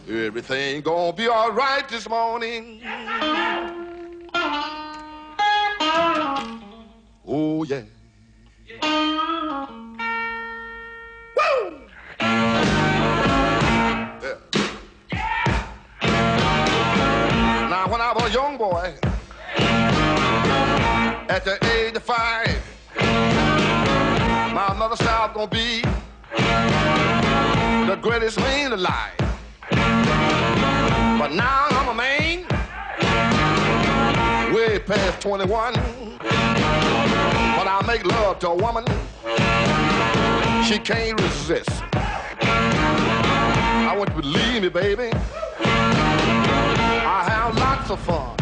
everything gonna be all right this morning. Oh, yeah. Woo! Yeah. Now, when I was a young boy, at the age of 5, my mother said I was gonna be the greatest man alive. But now I'm a man, way past 21. When I make love to a woman, she can't resist. I want you to believe me, baby. I have lots of fun.